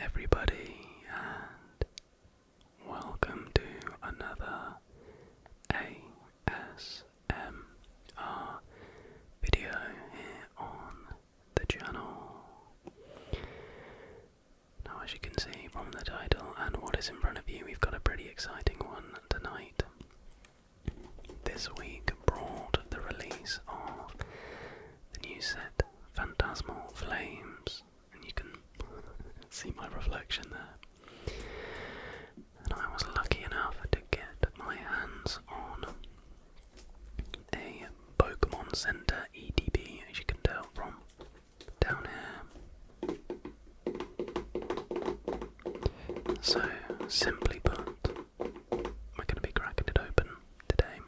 everybody, and welcome to another ASMR video here on the channel. Now, as you can see from the title and what is in front of you, we've got a pretty exciting one tonight. This week brought the release of the new set Phantasmal Flames, and you can see my reflection there. And I was lucky enough to get my hands on a Pokemon Center ETB, as you can tell from down here. So, simply put, we're going to be cracking it open today.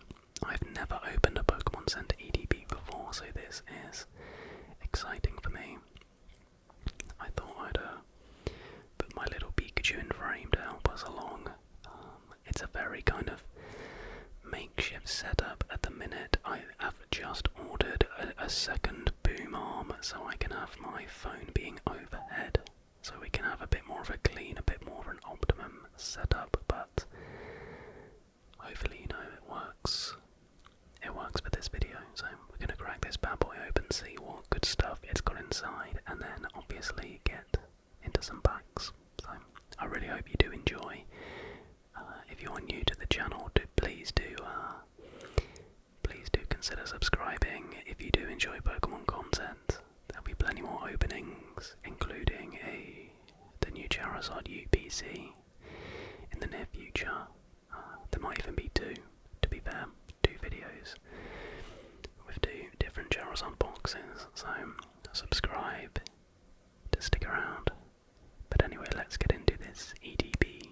I've never opened a Pokemon Center ETB before, so this is exciting for me. I thought I'd put my little Pikachu in frame to help us along. It's a very kind of makeshift setup at the minute. I have just ordered a second boom arm so I can have my phone being overhead, so we can have a bit more of a clean, a bit more of an optimum setup, but hopefully, it works. It works for this video, so we're going to crack this bad boy open, see what good stuff it's got inside, and then obviously get into some packs. So I really hope you do enjoy. If you're new to the channel, please do consider subscribing. If you do enjoy Pokemon content, there'll be plenty more openings, including the new Charizard UPC in the near future. There might even be two, to be fair, 2 videos with 2 different Charizard boxes, so subscribe to stick around. But anyway, let's get into this ETB.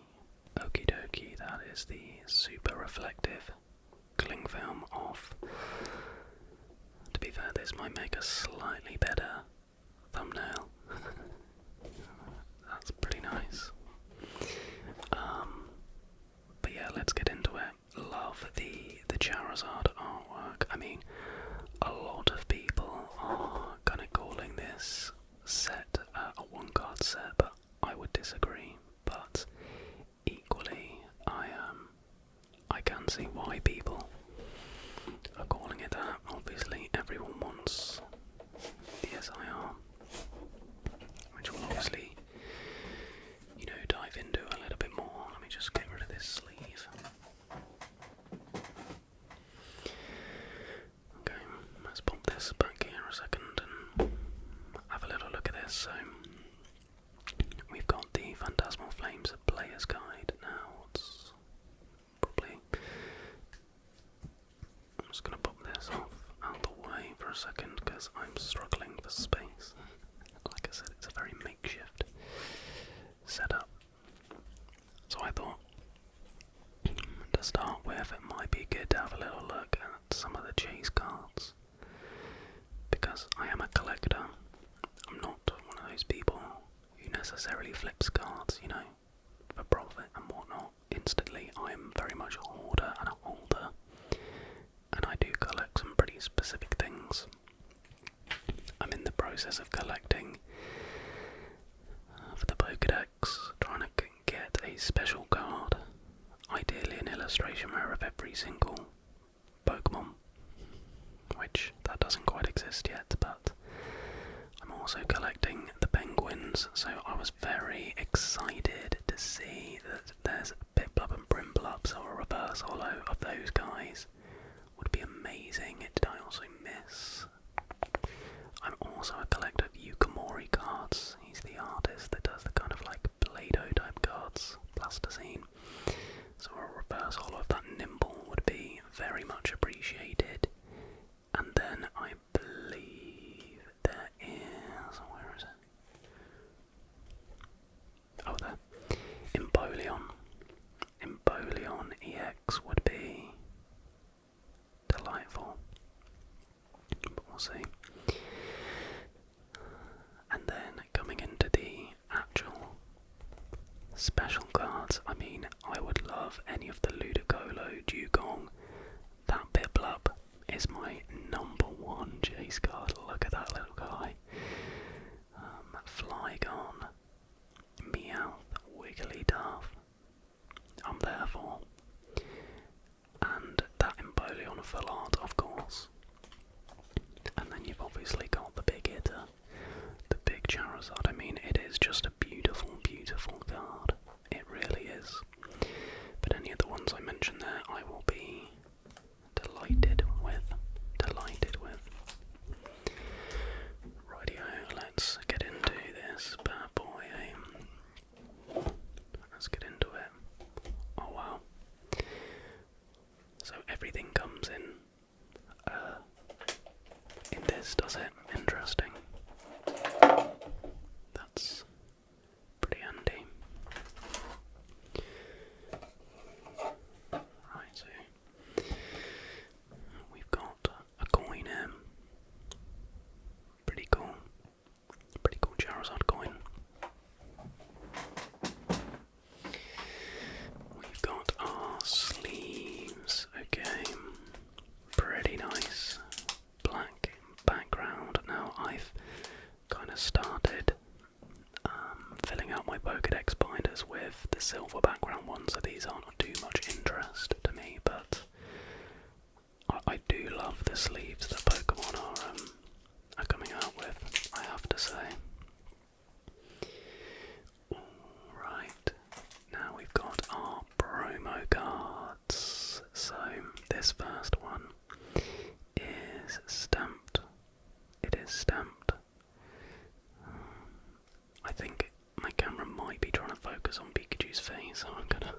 Okie dokie, that is the super reflective cling film off. To be fair, this might make a slightly better thumbnail. That's pretty nice. But yeah, let's get into it. Love the Charizard artwork. I mean, a lot of people are kind of calling this set a one-card set, but I would disagree. But equally, I can see why people are calling it that. Obviously, everyone wants the SIR, which we'll obviously, dive into a little bit more. Let me just get rid of this sleeve. Okay, let's pop this back here a second and have a little look at this. So, we've got the Phantasmal Flames Player's Guide now. It's probably... I'm just going to pop this off out the way for a second because I'm struggling for space. Like I said, it's a very makeshift setup. So I thought, to start with, it might be good to have a little look at some of the chase cards. Because I am a collector. I'm not one of those people who necessarily flips cards, for profit and whatnot. Instantly, I am very much a hoarder and a holder. And I do collect some pretty specific things. I'm in the process of collecting for the Pokédex, trying to get a special card, ideally an illustration rare of every single Pokemon, which that doesn't quite exist yet, but I'm also collecting the penguins, so I was very excited to see that there's Piplup and Primplup, so a reverse holo of those guys would be amazing. Did I also miss? I'm also a collector of Yukimori cards. He's the artist that does the kind of like Play-Doh type cards, plasticine. So a reverse holo of that Nimble would be very much appreciated. And then I believe there is... where is it? Oh, there. Empoleon. Empoleon EX would be delightful. But we'll Charizard. I mean, it is just a beautiful, beautiful card. It really is. But any of the ones I mentioned there, I will be delighted with. Delighted with. Rightio, let's get into this bad boy, eh? Let's get into it. Oh wow. So everything comes in this, does it? Interesting. That's pretty handy. Right, so we've got a coin here. Pretty cool. Pretty cool Charizard coin. We've got our sleeves. Okay. Pretty nice. Black background. Now I've kind of started filling out my Pokédex binders with the silver background ones, so these aren't of too much interest to me, but I do love the sleeves that Pokemon are coming out with, I have to say. Alright, now we've got our promo cards. So this first one is stamped. It is stamped. I think my camera might be trying to focus on Pikachu's face, so I'm gonna...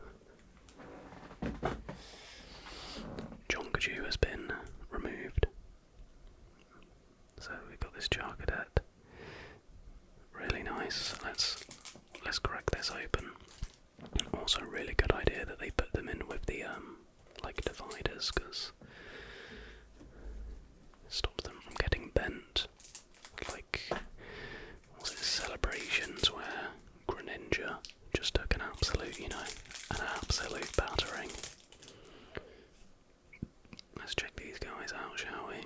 Jonkaju has been removed. So we've got this Charcadet. Really nice. Let's crack this open. Also really good idea that they put them in with the like dividers, because it stops them from getting bent. Like, was it Celebrations where Greninja just took an absolute, an absolute battering. Let's check these guys out, shall we?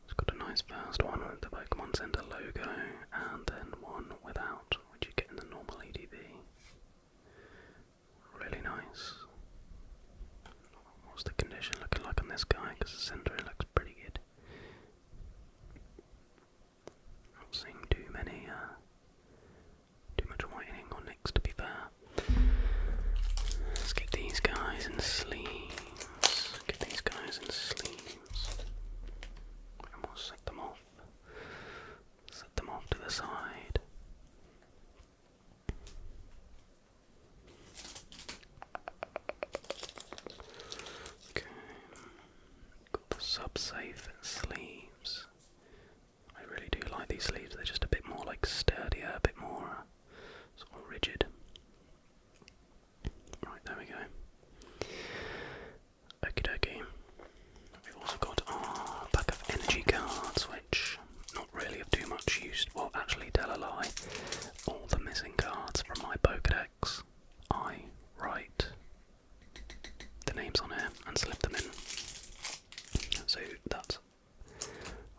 It's got a nice first one with the Pokemon Center logo, and then one without, which you get in the normal ETB. Really nice. What's the condition looking like on this guy? Because the center looks pretty good. Not seeing too much whitening on Nix, to be fair. Let's get these guys in sleeves. Get these guys in sleeves. And we'll set them off. Set them off to the side. Okay. Got the sub-safe sleeves. I really do like these sleeves. They're just a bit more like sturdier, a bit more sort of rigid. Right, there we go. Okie dokie. We've also got our pack of energy cards, which not really of too much use. Well, actually, tell a lie. All the missing cards from my Pokédex, I write the names on here and slip them in. So that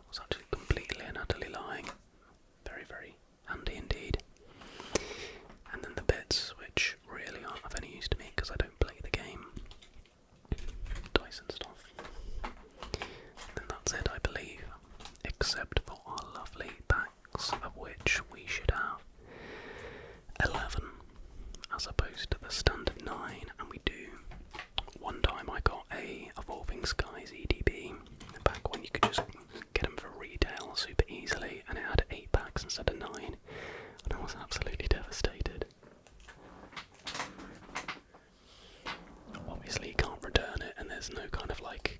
was actually completely and utterly lying. Very, very handy indeed. And then the bits, which really aren't of any use to me because I don't play the game. Dice and stuff. And that's it, I believe. Except for our lovely packs, of which we should have 11, as opposed to the standard 9, and we do. One time I got a Evolving Skies ETB, back when you could just get them for retail super easily, and it had 8 packs instead of 9, and I was absolutely devastated. Obviously you can't return it, and there's no kind of like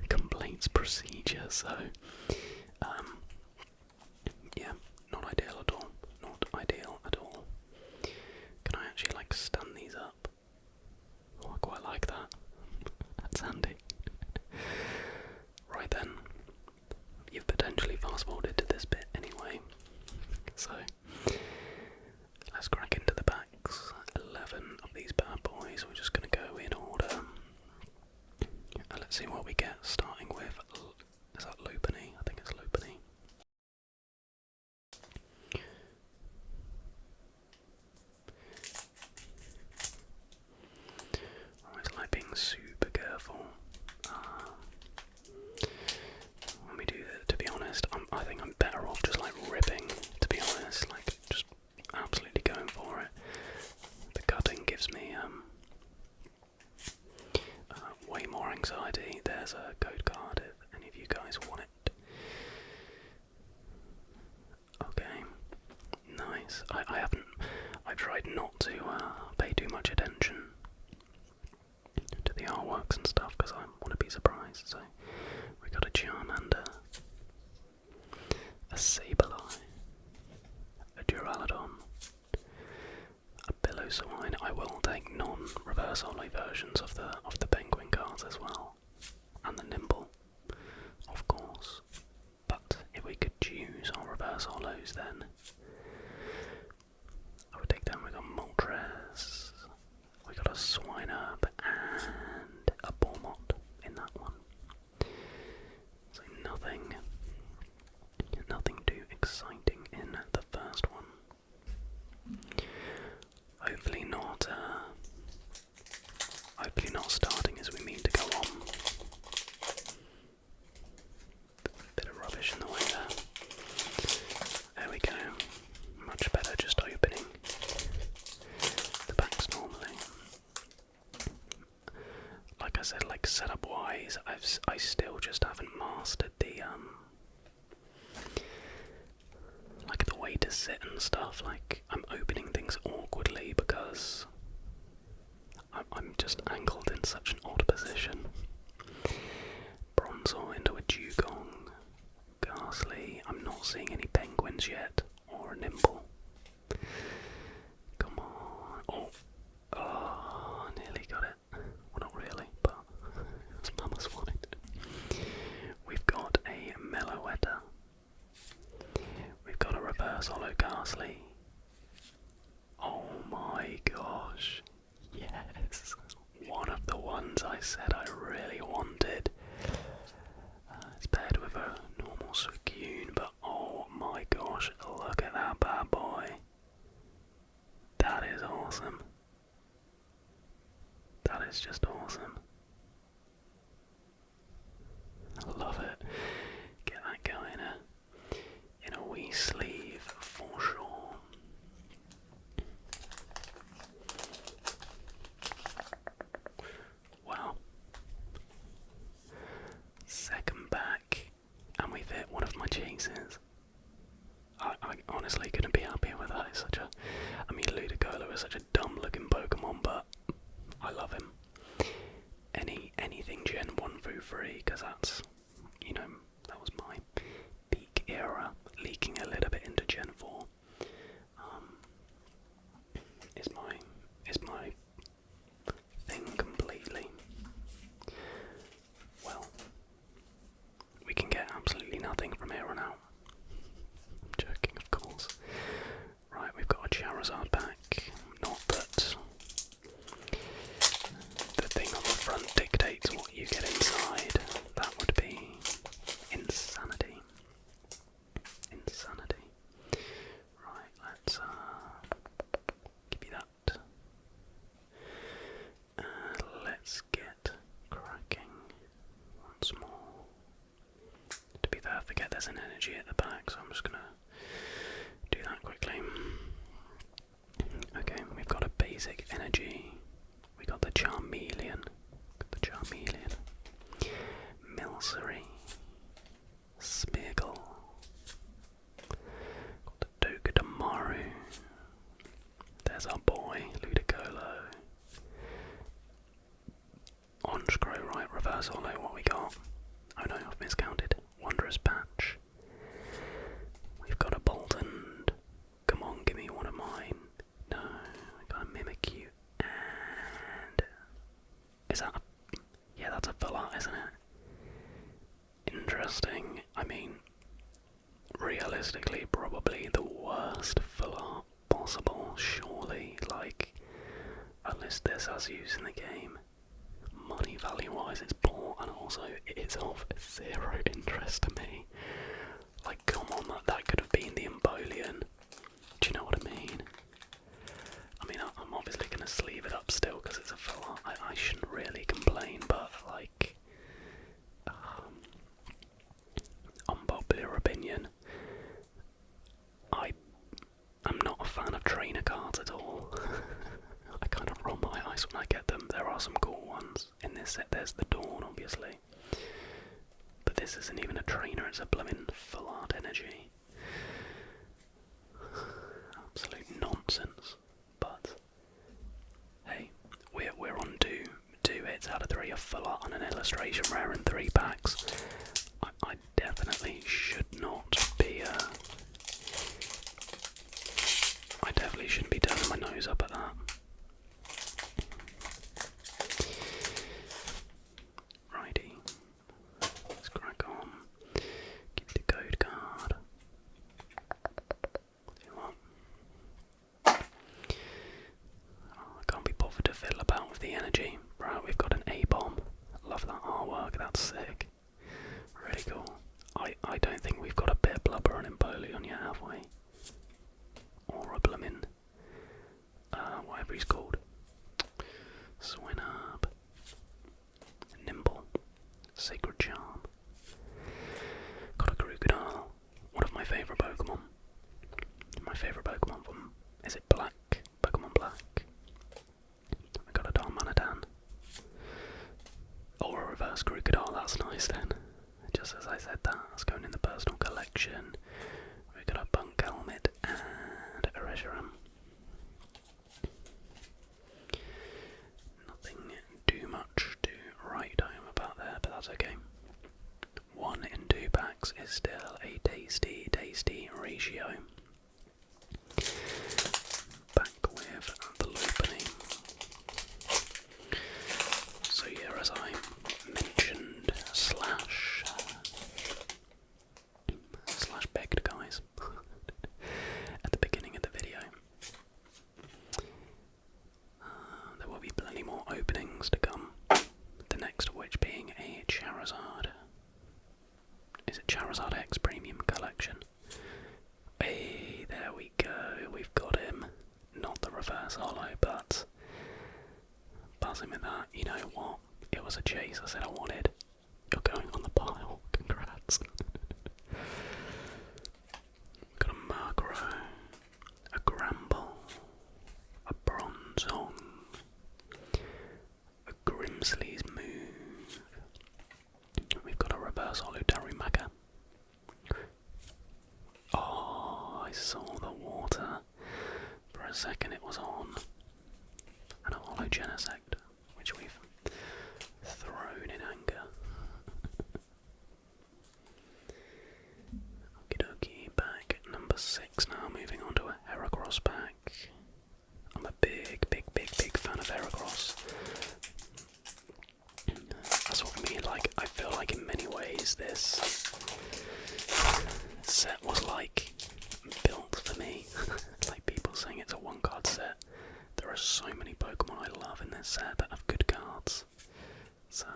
complaints procedure, so yeah, not ideal at all. Not ideal at all. Can I actually like stand these up? Oh, I quite like that. That's handy. Right then, you've potentially fast forwarded to this bit anyway, so let's crack into the packs. 11 of these bad boys. We're just going to go in order. Let's see what we get, starting with, is that Lopunny? I think it's Lopunny. nice. I've tried not to pay too much attention to the artworks and stuff because I want to be surprised. So we got a Charmander, a Sableye, a Duraludon, a Piloswine. I will take non-reverse holo versions of the Penguin cards as well, and the Nimble, of course. But if we could choose our reverse holos, then I would take them. We got Moltres, we got a Swinub, and a Bormont in that one. So nothing too exciting in the first one. Hopefully not starting as we mean to go on. Bit of rubbish in the way there. There we go. Much better just opening the packs normally. Like I said, like setup wise, I still just haven't mastered the like the way to sit and stuff. Like I'm opening things awkwardly because I'm just angled in such an odd position. Bronzor into a Dugong. Ghastly. I'm not seeing any penguins yet, or a Nimble. Come on. Oh, nearly got it. Well, not really, but it's Mama's wanted. We've got a Meloetta. We've got a reverse holo Ghastly. Oh my gosh. Yes. One of the ones I said I really wanted. It's paired with a normal Suicune, but oh my gosh, look at that bad boy. That is awesome. That is just awesome. I love it. Get that guy in a wee sleeve for sure. Wow. Second back, and we've hit one of my chases. I honestly couldn't be happier with that. It's such a, I mean, Ludicolo is such a dumb looking Pokemon, but I love him. Anything Gen 1 through 3, because that's, you know, that was my peak era, leaking a little bit into Gen 4. Is my thing completely. Well, we can get absolutely nothing from here on out. I'm joking, of course. Right, we've got a Charizard back. Not that the thing on the front dictates what you get inside. That would be insanity. Insanity. Right, let's give you that. Let's get cracking once more. To be fair, I forget there's an energy at the back, so I'm just gonna do that quickly. Okay, we've got a basic energy. We got the Charmeleon. Milcery. Smeargle. Got the Togedemaru. There's our boy, Ludicolo. Honchkrow, right, reverse holo, what we got? Oh no, I've miscounted. Wondrous Patch. We've got a Boltund. Come on, give me one of mine. No, we got a Mimikyu. And is that yeah, that's a full art, isn't it? Interesting. I mean, realistically, probably the worst full art possible, surely. Like, unless this has use in the game. Money value wise, it's poor, and also it is of zero interest to me. Like, come on, that could have been the Empoleon. Do you know what I mean? I mean, I'm obviously going to sleeve it up still because it's a full art. I shouldn't really complain, but like, unpopular opinion, I'm not a fan of trainer cards at all. I kind of roll my eyes when I get them. There are some cool ones in this set. There's the Dawn, obviously, but this isn't even a trainer. It's a blooming full art energy. full art on an illustration rare in 3 packs. I definitely should not be. I definitely shouldn't be turning my nose up at that. Righty. Let's crack on. Give me the code card. See what? Oh, I can't be bothered to fiddle about with the energy. Right, we've got an A-bomb. Love that artwork, that's sick. Really cool. I don't think we've got a bit blubber and Empoleon yet, have we? Or a bloomin', whatever he's called. Swinub. Nimble. Sacred Charm. Got a Crocodile. One of my favourite Pokemon. My favourite Pokemon from, is it Black? Pokemon Black. I got a Darmanitan. Or a reverse Crocodile, that's nice then. Just as I said that, it's going in the personal collection. We got a Bunk Helmet and a Reshiram. Nothing too much to write home about there, but that's okay. 1 in 2 packs is still a tasty, tasty ratio. Back with the opening. So yeah, as I mentioned, slash begged, guys, at the beginning of the video, there will be plenty more openings to come, the next of which being a Charizard. Is it Charizard X Premium Collection? Hey, there we go, we've got him. Not the reverse holo, but buzzing with that. You know what? It was a chase I said I wanted. You're going on the pile. Congrats. Got a Murkrow, a Gramble, a Bronzong, a Grimsley's Move. We've got a reverse holo Darumaka. Oh, I saw the water. For a second it was on. And a holo Genesect, which we've thrown in anger. Okie dokie, bag number 6 now, moving on to a Heracross pack. I'm a big fan of Heracross. That's what I mean, like, I feel like in many ways this set was like built for me. Like people saying it's a 1-card set. There are so many Pokemon I love in this set that have good cards. So,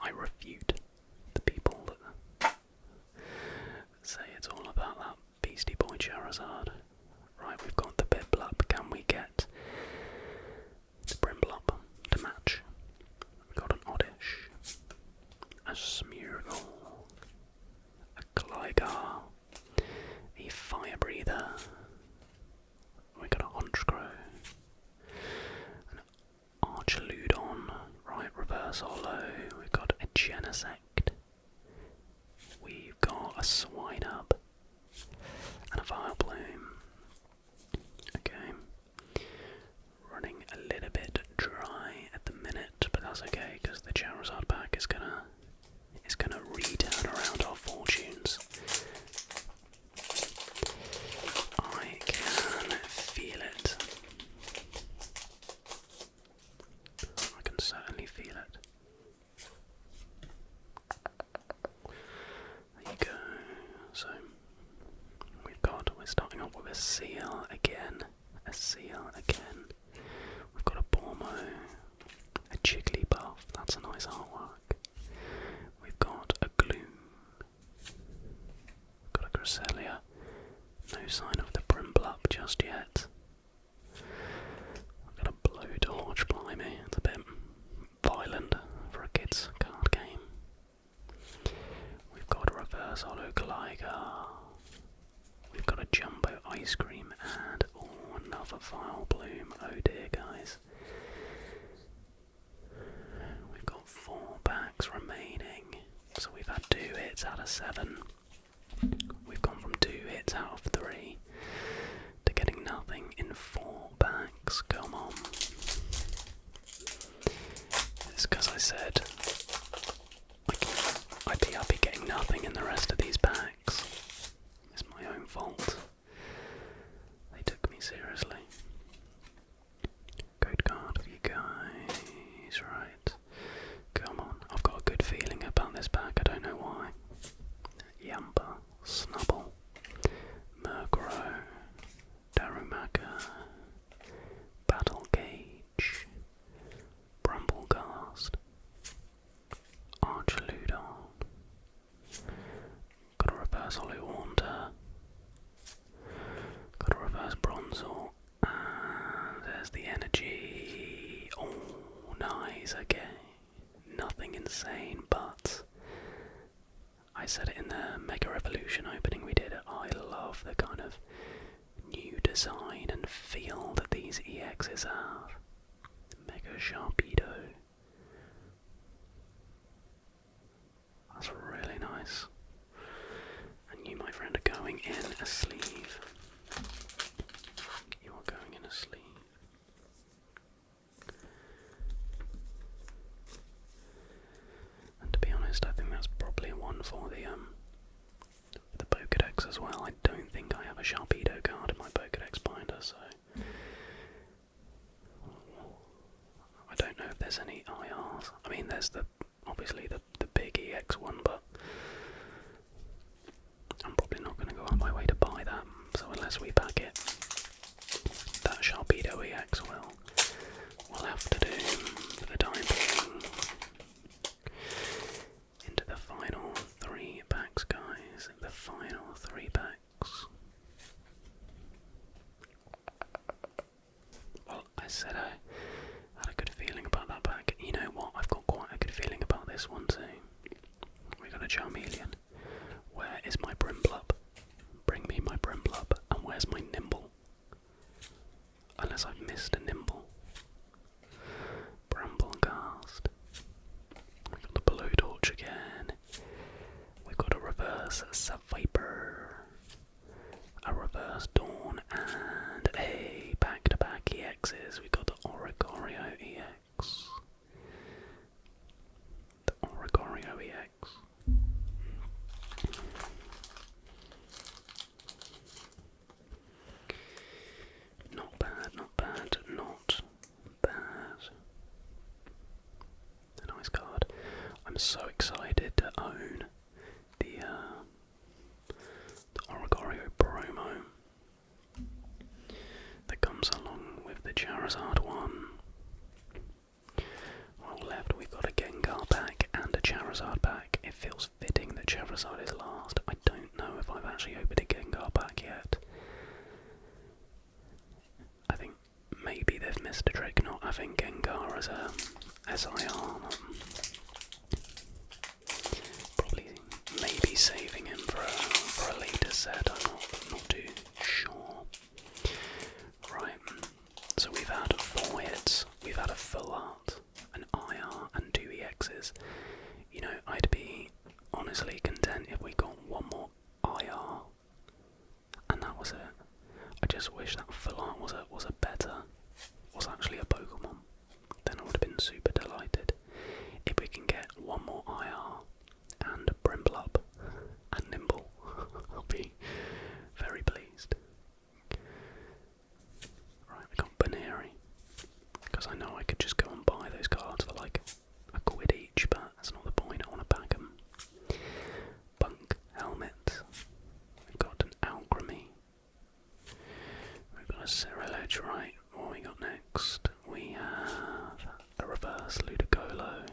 I refute the people that say it's all about that Beastie Boy Charizard. Right, we've got the Piplup. Can we get the Brimblup to match? We've got an Oddish, a Smeargle, a Gligar, a Fire Breather. We got a Honchkrow, an Archaludon, right, reverse holo. We've got a Genesect, we've got a Swinub, and a Vileplume. Okay, running a little bit dry at the minute, but that's okay because the Charizard pack is gonna re-turn around our fortunes. I can feel it. I can certainly feel it. There you go. So we're starting off with a Seal again. We've got a Bormo, a Jigglypuff. That's a nice artwork. We've got a Gloom. We've got a Cresselia. No sign of the Brimblup just yet. I've got a Blowtorch, blimey. It's a bit violent for a kid's card game. We've got a reverse holo Gligar. We've got a Jumbo Ice Cream and another Vileplume. Oh dear, guys. We've got 4 packs remaining. So we've had 2 hits out of 7. We've gone from 2 hits out of 3 to getting nothing in 4 packs. Come on. It's because I said I'd be happy getting nothing in the rest of these packs. It's my own fault. They took me seriously. Code card for you guys, right. Come on, I've got a good feeling about this pack, I don't know why. Yampa, Snubble, Murkrow, Darumaka, Battle Gauge, Brumblegast, Archaludon, got a reverse Hollywander, got a reverse Bronzor, and there's the energy. Oh, nice, okay. Nothing insane, but I said it in the Mega Revolution opening we did. I love the kind of new design and feel that these EXs have. Mega Sharpedo. That's really nice. And you, my friend, are going in a sleeve. You are going in a sleeve. And to be honest, I think that's probably one for the Pokédex as well. I don't think I have a Sharpedo card in my Pokédex binder, so I don't know if there's any IRs. I mean, there's obviously the big EX one, but I'm probably not going to go out my way to buy that. So unless we pack it, that Sharpedo EX will have to do for the time being. Into the final 3 packs, guys. The final 3 packs. Well, I said I had a good feeling about that pack. You know what? I've got quite a good feeling about this one too. We got a Charmeleon. Where is my Brimblub? Bring me my Brimblub. And where's my Nimble? Unless I've missed a Nimble. Bramblegast. We got the Blowtorch again. We've got a reverse Saviper. A reverse Dawn. And a back-to-back EXs. We got the Oricorio EX. The Oricorio EX. Not bad, not bad, not bad. A nice card. I'm so excited to own the Oricorio promo that comes along with the Charizard one. On left we've got a Gengar pack and a Charizard pack. It feels fitting that Charizard is last. I don't know if I've actually opened a Gengar pack yet. I think maybe they've missed a trick not having Gengar as a SIR. Probably maybe saving him for a later set. I'm not too sure. Right, so we've had 4 hits, we've had a full art, an IR, and 2 EXs. You know, I'd be honestly content if we got one more IR, and that was it. I just wish that full art was actually a Pokemon. Then I would have been super delighted. If we can get one more IR and a Brimblub and Nimble, I'll be very pleased. Right, we got Baneri. Because I know I could just go and buy those cards for like a quid each, but that's not the point. I want to pack them. Bunk Helmet. We've got an Alchemy. We've got a Ceruledge, right? What we got next? We have a reverse Ludicolo,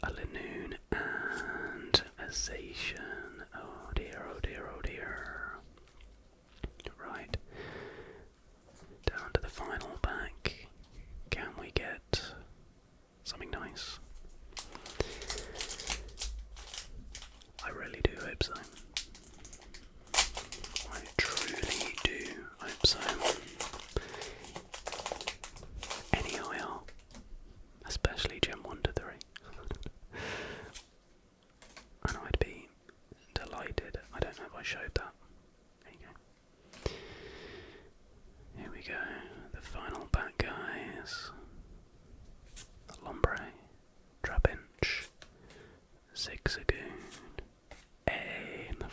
a Linoon, and a Zacian. Oh dear, oh dear, oh dear. Right. Down to the final pack. Can we get something nice? I really do hope so. I truly do hope so. Any IR, especially Gem 1 to 3. And I'd be delighted. I don't know if I showed that. There you go. Here we go. The final pack, guys. The Lombre.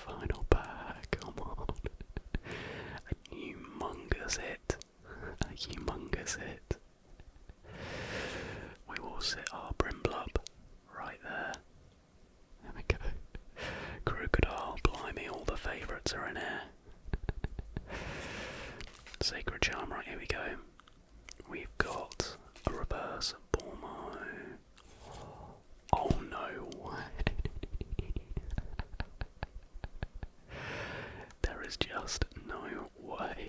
final pack, come on. A humongous hit. A humongous hit. We will sit our Brimblub right there. There we go. Crocodile, blimey, all the favourites are in here. Sacred Charm, right, here we go. We've got a reverse Bormo. Oh no way. There is just no way.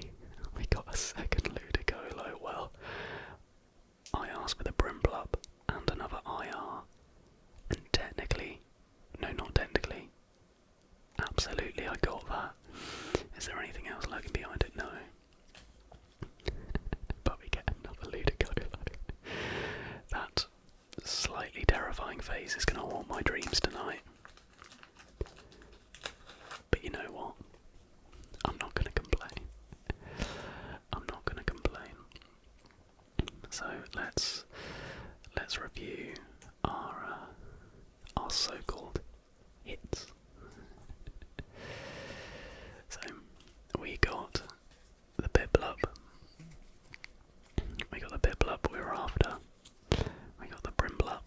We got a second Ludicolo. Well, I asked for the Brimblub and another IR. And technically, no, not technically, absolutely I got that. Is there anything else lurking behind it? No. But we get another Ludicolo. That slightly terrifying face is going to haunt my dreams tonight. But you know what? I'm not going to complain. I'm not going to complain. So let's review our so-called hits. So we got the Piplup. We got the Piplup we were after. We got the Brimblub.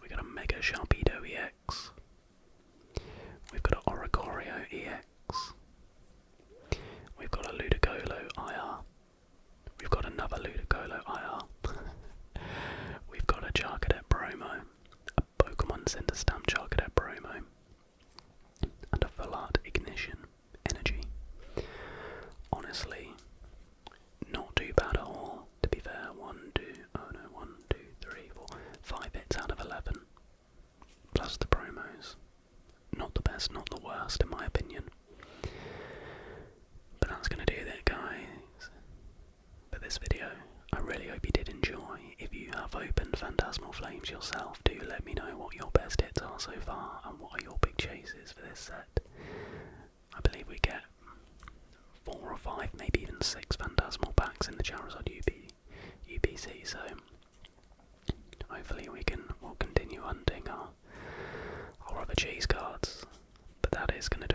We got a Mega Sharpedo EX. We've got an Oricorio EX. We've got a Ludicolo IR. We've got another Ludicolo IR. We've got a Charcadet promo, a Pokemon Center Stamp Charcadet promo, and a Full Art Ignition Energy. Honestly, not too bad at all, to be fair. 5 hits out of 11. Plus the promos. Not the best, not the worst, in my opinion. But that's going to do that, guys, for this video. I really hope you did enjoy. If you have opened Phantasmal Flames yourself, do let me know what your best hits are so far and what are your big chases for this set. I believe we get 4 or 5, maybe even 6 Phantasmal packs in the Charizard UPC, so hopefully we'll continue hunting our other chase cards. But that is going